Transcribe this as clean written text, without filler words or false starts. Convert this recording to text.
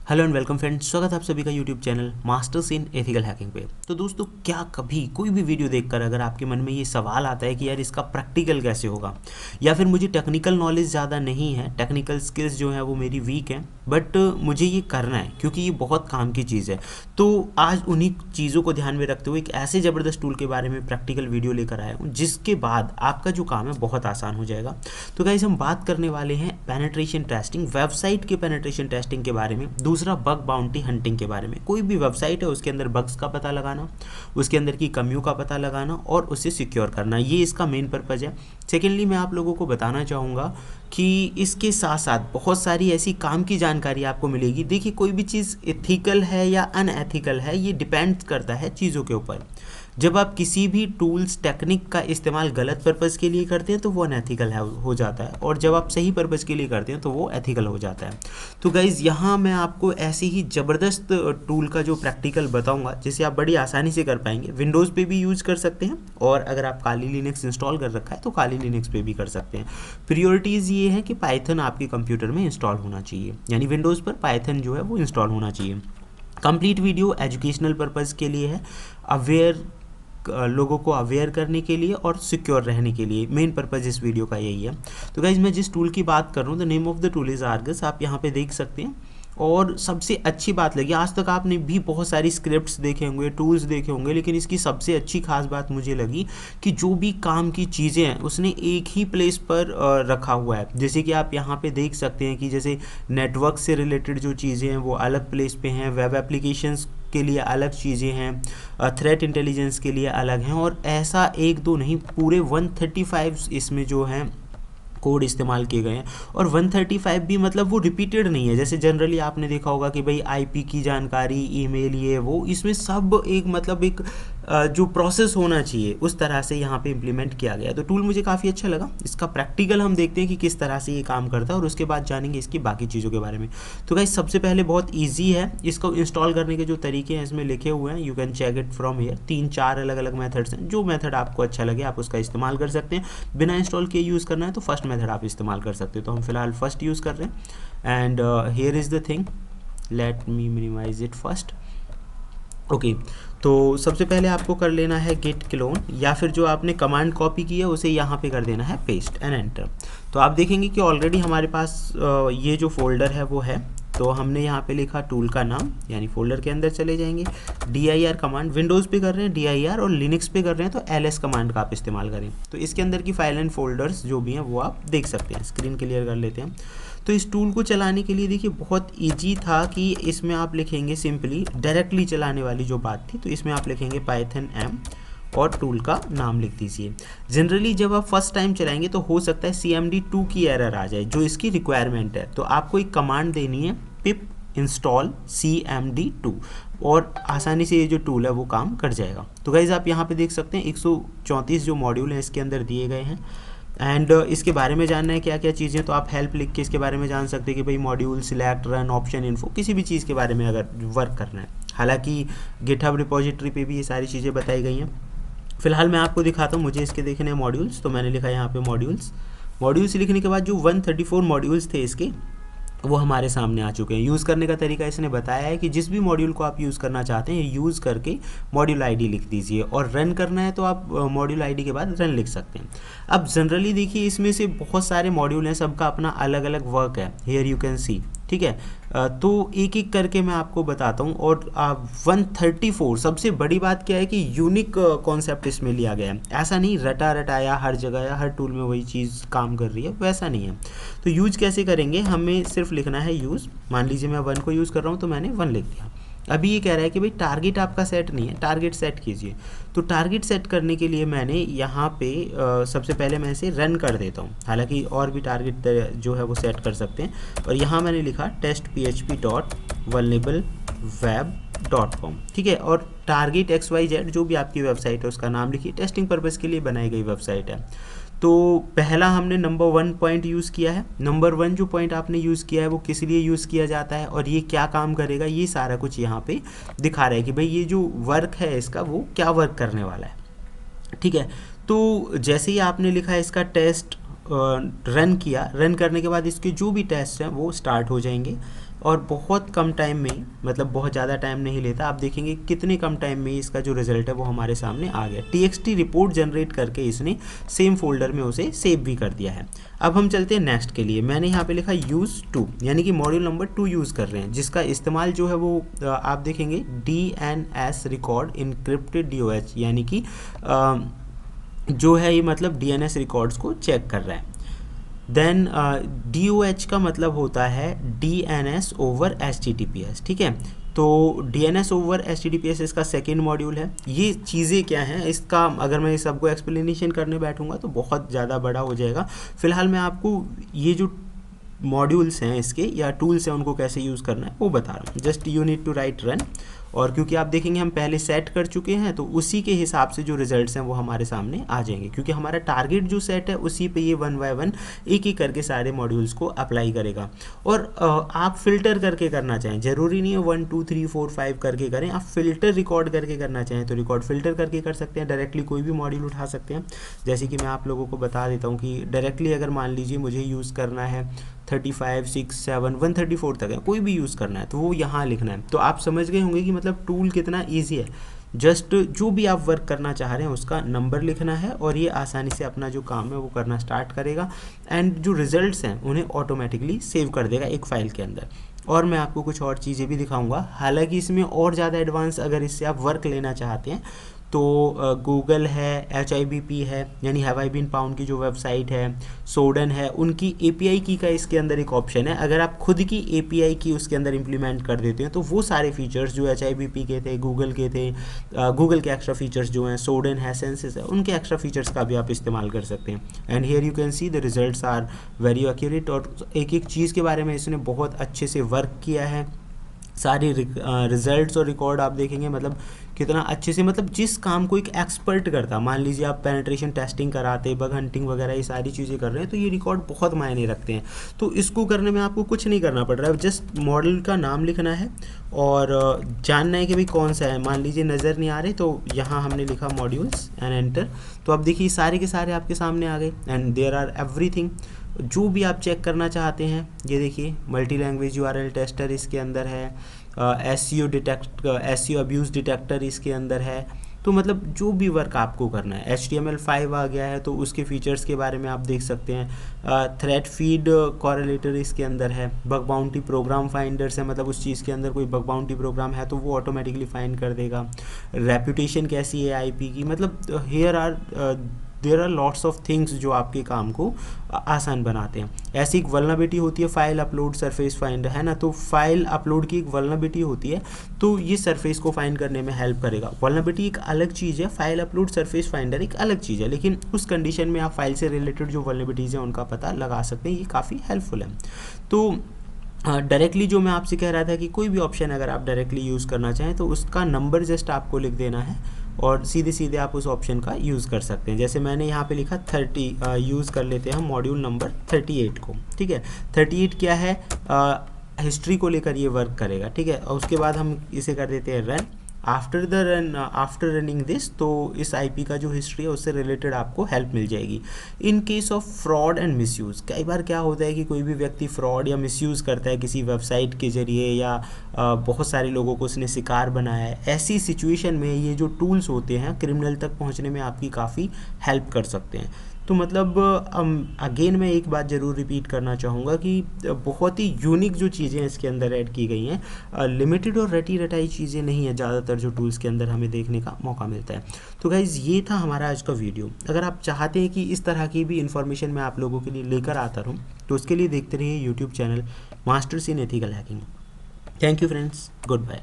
Hello and welcome friends, स्वागत है आप सभी का YouTube channel Masters in Ethical hacking पे। तो दोस्तों, क्या कभी कोई भी वीडियो देखकर अगर आपके मन में ये सवाल आता है कि यार इसका प्रैक्टिकल कैसे होगा, या फिर मुझे टेक्निकल नॉलेज ज़्यादा नहीं है, टेक्निकल स्किल्स जो है वो मेरी वीक हैं, बट मुझे ये करना है क्योंकि ये बहुत काम की चीज़ है। तो आज उन्हीं चीज़ों को ध्यान में रखते हुए एक ऐसे ज़बरदस्त टूल के बारे में प्रैक्टिकल वीडियो लेकर आया हूँ जिसके बाद आपका जो काम है बहुत आसान हो जाएगा। तो गाइस, हम बात करने वाले हैं पेनिट्रेशन टेस्टिंग, वेबसाइट के पेनिट्रेशन टेस्टिंग के बारे में। दूसरा, बग बाउंटी हंटिंग के बारे में। कोई भी वेबसाइट है उसके अंदर बग्स का पता लगाना, उसके अंदर की कमियों का पता लगाना और उसे सिक्योर करना, ये इसका मेन पर्पज़ है। सेकेंडली, मैं आप लोगों को बताना चाहूँगा कि इसके साथ साथ बहुत सारी ऐसी काम की जानकारी आपको मिलेगी। देखिए, कोई भी चीज़ एथिकल है या अनएथिकल है, ये डिपेंड करता है चीज़ों के ऊपर। जब आप किसी भी टूल्स टेक्निक का इस्तेमाल गलत पर्पज़ के लिए करते हैं तो वो अनएथिकल हो जाता है, और जब आप सही पर्पज़ के लिए करते हैं तो वो एथिकल हो जाता है। तो गाइज़, यहाँ मैं आपको ऐसी ही ज़बरदस्त टूल का जो प्रैक्टिकल बताऊंगा जिसे आप बड़ी आसानी से कर पाएंगे। विंडोज़ पे भी यूज़ कर सकते हैं, और अगर आप काली लिनक्स इंस्टॉल कर रखा है तो काली लिनक्स पे भी कर सकते हैं। प्रियोरिटीज़ ये है कि पाइथन आपके कंप्यूटर में इंस्टॉल होना चाहिए, यानी विंडोज़ पर पाइथन जो है वो इंस्टॉल होना चाहिए। कंप्लीट वीडियो एजुकेशनल पर्पज़ के लिए है, अवेयर लोगों को अवेयर करने के लिए और सिक्योर रहने के लिए। मेन पर्पज़ इस वीडियो का यही है। तो गाइज, मैं जिस टूल की बात कर रहा हूँ, the name of the tool is Argus, आप यहाँ पे देख सकते हैं। और सबसे अच्छी बात लगी, आज तक आपने भी बहुत सारी स्क्रिप्ट्स देखे होंगे, टूल्स देखे होंगे, लेकिन इसकी सबसे अच्छी खास बात मुझे लगी कि जो भी काम की चीज़ें हैं उसने एक ही प्लेस पर रखा हुआ है। जैसे कि आप यहाँ पे देख सकते हैं कि जैसे नेटवर्क से रिलेटेड जो चीज़ें हैं वो अलग प्लेस पे हैं, वेब एप्लीकेशंस के लिए अलग चीज़ें हैं, थ्रेट इंटेलिजेंस के लिए अलग हैं, और ऐसा एक दो नहीं, पूरे 135 इसमें जो हैं कोड इस्तेमाल किए गए हैं। और 135 भी मतलब वो रिपीटेड नहीं है। जैसे जनरली आपने देखा होगा कि भाई आईपी की जानकारी, ईमेल, ये वो, इसमें सब एक मतलब एक जो प्रोसेस होना चाहिए उस तरह से यहाँ पे इम्प्लीमेंट किया गया। तो टूल मुझे काफ़ी अच्छा लगा। इसका प्रैक्टिकल हम देखते हैं कि किस तरह से ये काम करता है, और उसके बाद जानेंगे इसकी बाकी चीज़ों के बारे में। तो गाइस, सबसे पहले बहुत ईजी है, इसको इंस्टॉल करने के जो तरीके हैं इसमें लिखे हुए हैं, you can check it from here. 3-4 अलग अलग मेथड्स हैं, जो मेथड आपको अच्छा लगे आप उसका इस्तेमाल कर सकते हैं। बिना इंस्टॉल किए यूज़ करना है तो फर्स्ट मेथड आप इस्तेमाल कर सकते हो। तो हम फिलहाल फर्स्ट यूज़ कर रहे हैं, and here is the thing, let me minimise it first. Okay, तो सबसे पहले आपको कर लेना है गेट क्लोन, या फिर जो आपने कमांड कॉपी की है उसे यहाँ पे कर देना है पेस्ट एंड एंटर। तो आप देखेंगे कि ऑलरेडी हमारे पास ये जो फोल्डर है वो है। तो हमने यहाँ पे लिखा टूल का नाम, यानी फोल्डर के अंदर चले जाएंगे। dir कमांड, विंडोज़ पे कर रहे हैं dir, और लिनक्स पे कर रहे हैं तो ls कमांड का आप इस्तेमाल करें। तो इसके अंदर की फाइल एंड फोल्डर्स जो भी हैं वो आप देख सकते हैं। स्क्रीन क्लियर कर लेते हैं। तो इस टूल को चलाने के लिए देखिए बहुत इजी था कि इसमें आप लिखेंगे सिंपली, डायरेक्टली चलाने वाली जो बात थी, तो इसमें आप लिखेंगे पाइथन m और टूल का नाम लिख दीजिए। जनरली जब आप फर्स्ट टाइम चलाएंगे तो हो सकता है cmd2 की एरर आ जाए, जो इसकी रिक्वायरमेंट है। तो आपको एक कमांड देनी है, पिप इंस्टॉल cmd2, और आसानी से ये जो टूल है वो काम कर जाएगा। तो गाइज, आप यहाँ पे देख सकते हैं 134 जो मॉड्यूल हैं इसके अंदर दिए गए हैं। एंड इसके बारे में जानना है क्या क्या चीज़ें, तो आप हेल्प लिख के इसके बारे में जान सकते हैं कि भाई module select, run, option, info, किसी भी चीज़ के बारे में अगर वर्क करना है। हालांकि गिटहब रिपोजिटरी पे भी ये सारी चीज़ें बताई गई हैं। फिलहाल मैं आपको दिखाता हूँ, मुझे इसके देखने हैं मॉड्यूल्स, तो मैंने लिखा यहाँ पे मॉड्यूल्स लिखने के बाद जो 134 मॉड्यूल्स थे इसके, वो हमारे सामने आ चुके हैं। यूज़ करने का तरीका इसने बताया है कि जिस भी मॉड्यूल को आप यूज़ करना चाहते हैं यूज़ करके मॉड्यूल आईडी लिख दीजिए, और रन करना है तो आप मॉड्यूल आईडी के बाद रन लिख सकते हैं। अब जनरली देखिए, इसमें से बहुत सारे मॉड्यूल हैं, सबका अपना अलग अलग वर्क है, हियर यू कैन सी, ठीक है। तो एक एक करके मैं आपको बताता हूँ। और 134, सबसे बड़ी बात क्या है कि यूनिक कॉन्सेप्ट इसमें लिया गया है। ऐसा नहीं रटा रटाया हर जगह या हर टूल में वही चीज़ काम कर रही है, वैसा नहीं है। तो यूज कैसे करेंगे, हमें सिर्फ लिखना है यूज़। मान लीजिए मैं 1 को यूज़ कर रहा हूँ तो मैंने 1 लिख दिया। अभी ये कह रहा है कि भाई टारगेट आपका सेट नहीं है, टारगेट सेट कीजिए। तो टारगेट सेट करने के लिए मैंने यहाँ पे सबसे पहले मैं इसे रन कर देता हूँ। हालांकि और भी टारगेट जो है वो सेट कर सकते हैं, और यहाँ मैंने लिखा test.php.vulnerableWeb.com, ठीक है। और टारगेट XYZ जो भी आपकी वेबसाइट है उसका नाम लिखिए, टेस्टिंग पर्पज़ के लिए बनाई गई वेबसाइट है। तो पहला हमने नंबर 1 पॉइंट यूज़ किया है। नंबर 1 जो पॉइंट आपने यूज़ किया है वो किस लिए यूज़ किया जाता है और ये क्या काम करेगा, ये सारा कुछ यहाँ पे दिखा रहा है कि भाई ये जो वर्क है इसका वो क्या वर्क करने वाला है, ठीक है। तो जैसे ही आपने लिखा है इसका टेस्ट रन किया, रन करने के बाद इसके जो भी टेस्ट हैं वो स्टार्ट हो जाएंगे और बहुत कम टाइम में, मतलब बहुत ज़्यादा टाइम नहीं लेता, आप देखेंगे कितने कम टाइम में इसका जो रिजल्ट है वो हमारे सामने आ गया। TXT रिपोर्ट जनरेट करके इसने सेम फोल्डर में उसे सेव भी कर दिया है। अब हम चलते हैं नेक्स्ट के लिए। मैंने यहाँ पे लिखा यूज़ 2, यानी कि मॉड्यूल नंबर 2 यूज़ कर रहे हैं, जिसका इस्तेमाल जो है वो आप देखेंगे DNS रिकॉर्ड इनक्रिप्टेड DOH, यानी कि जो है ये मतलब DNS रिकॉर्ड्स को चेक कर रहा है। देन DOH का मतलब होता है DNS ओवर HTTPS, ठीक है। तो DNS ओवर HTTPS इसका सेकेंड मॉड्यूल है। ये चीज़ें क्या हैं, इसका अगर मैं सबको एक्सप्लेनेशन करने बैठूंगा तो बहुत ज़्यादा बड़ा हो जाएगा। फिलहाल मैं आपको ये जो मॉड्यूल्स हैं इसके या टूल्स हैं उनको कैसे यूज़ करना है वो बता रहा हूँ। Just you need to write run, और क्योंकि आप देखेंगे हम पहले सेट कर चुके हैं तो उसी के हिसाब से जो रिजल्ट्स हैं वो हमारे सामने आ जाएंगे, क्योंकि हमारा टारगेट जो सेट है उसी पे ये 1 बाय 1 एक एक करके सारे मॉड्यूल्स को अप्लाई करेगा। और आप फिल्टर करके करना चाहें, ज़रूरी नहीं है 1 2 3 4 5 करके करें। आप फिल्टर रिकॉर्ड करके करना चाहें तो रिकॉर्ड फिल्टर करके कर सकते हैं, डायरेक्टली कोई भी मॉड्यूल उठा सकते हैं। जैसे कि मैं आप लोगों को बता देता हूँ कि डायरेक्टली अगर मान लीजिए मुझे यूज़ करना है 35 6 7 134 तक है, कोई भी यूज़ करना है तो वो यहाँ लिखना है। तो आप समझ गए होंगे कि मतलब टूल कितना ईजी है। जस्ट जो भी आप वर्क करना चाह रहे हैं उसका नंबर लिखना है और ये आसानी से अपना जो काम है वो करना स्टार्ट करेगा, एंड जो रिजल्ट्स हैं उन्हें ऑटोमेटिकली सेव कर देगा एक फ़ाइल के अंदर। और मैं आपको कुछ और चीज़ें भी दिखाऊंगा, हालांकि इसमें और ज़्यादा एडवांस अगर इससे आप वर्क लेना चाहते हैं तो गूगल है, HIBP है यानी हैव आई बीन फाउंड की जो वेबसाइट है, सोडन है, उनकी API की का इसके अंदर एक ऑप्शन है। अगर आप खुद की API की उसके अंदर इंप्लीमेंट कर देते हैं तो वो सारे फीचर्स जो HIBP के थे, गूगल के थे, गूगल के एक्स्ट्रा फीचर्स जो हैं, सोडन है, सेंसिस है, उनके एक्स्ट्रा फीचर्स का भी आप इस्तेमाल कर सकते हैं। And here you can see the results are very accurate, और एक एक चीज़ के बारे में इसने बहुत अच्छे से वर्क किया है। सारे रिजल्ट्स और रिकॉर्ड आप देखेंगे मतलब कितना अच्छे से, मतलब जिस काम को एक एक्सपर्ट करता, मान लीजिए आप पेनिट्रेशन टेस्टिंग कराते, बग हंटिंग वगैरह ये सारी चीज़ें कर रहे हैं तो ये रिकॉर्ड बहुत मायने रखते हैं। तो इसको करने में आपको कुछ नहीं करना पड़ रहा है, जस्ट मॉडल का नाम लिखना है और जानना है कि भाई कौन सा है। मान लीजिए नज़र नहीं आ रहे तो यहाँ हमने लिखा मॉड्यूल्स एंड एंटर, तो अब देखिए सारे के सारे आपके सामने आ गए एंड देयर आर एवरीथिंग जो भी आप चेक करना चाहते हैं। ये देखिए मल्टी लैंग्वेज URL टेस्टर इसके अंदर है, SEO अब्यूज़ डिटेक्टर इसके अंदर है। तो मतलब जो भी वर्क आपको करना है, HTML5 आ गया है तो उसके फीचर्स के बारे में आप देख सकते हैं। थ्रेड फीड कॉरेलेटर इसके अंदर है, बग बाउंटी प्रोग्राम फाइंडर्स है, मतलब उस चीज़ के अंदर कोई बग बाउंटी प्रोग्राम है तो वो ऑटोमेटिकली फाइंड कर देगा। रेपुटेशन कैसी है IP की, मतलब here are there are lots of things जो आपके काम को आसान बनाते हैं। ऐसी एक वल्नरेबिलिटी होती है फाइल अपलोड सरफेस फाइंडर, है ना, तो फाइल अपलोड की एक वल्नरेबिलिटी होती है तो ये सरफेस को फाइंड करने में हेल्प करेगा। वल्नरेबिलिटी एक अलग चीज़ है, फाइल अपलोड सरफेस फाइंडर एक अलग चीज़ है, लेकिन उस कंडीशन में आप फाइल से रिलेटेड जो वल्नरेबिलिटीज़ हैं उनका पता लगा सकते हैं। ये काफ़ी हेल्पफुल है। तो डायरेक्टली जो मैं आपसे कह रहा था कि कोई भी ऑप्शन अगर आप डायरेक्टली यूज़ करना चाहें तो उसका नंबर जस्ट आपको लिख देना है और सीधे सीधे आप उस ऑप्शन का यूज़ कर सकते हैं। जैसे मैंने यहाँ पे लिखा 30, यूज़ कर लेते हैं हम मॉड्यूल नंबर 38 को, ठीक है। 38 क्या है, हिस्ट्री को लेकर ये वर्क करेगा, ठीक है। और उसके बाद हम इसे कर देते हैं रन। आफ्टर रनिंग दिस तो इस IP का जो हिस्ट्री है उससे रिलेटेड आपको हेल्प मिल जाएगी। In case of fraud and misuse, कई बार क्या होता है कि कोई भी व्यक्ति फ्रॉड या मिसयूज़ करता है किसी वेबसाइट के ज़रिए या बहुत सारे लोगों को उसने शिकार बनाया है, ऐसी सिचुएशन में ये जो टूल्स होते हैं क्रिमिनल तक पहुंचने में आपकी काफ़ी हेल्प कर सकते हैं। तो मतलब अगेन मैं एक बात ज़रूर रिपीट करना चाहूँगा कि बहुत ही यूनिक जो चीज़ें इसके अंदर ऐड की गई हैं, लिमिटेड और रटी रटाई चीज़ें नहीं है ज़्यादातर जो टूल्स के अंदर हमें देखने का मौका मिलता है। तो गाइज़ ये था हमारा आज का वीडियो। अगर आप चाहते हैं कि इस तरह की भी इन्फॉर्मेशन मैं आप लोगों के लिए लेकर आता रहूँ तो उसके लिए देखते रहिए YouTube channel Masters in Ethical Hacking. Thank you friends, good bye.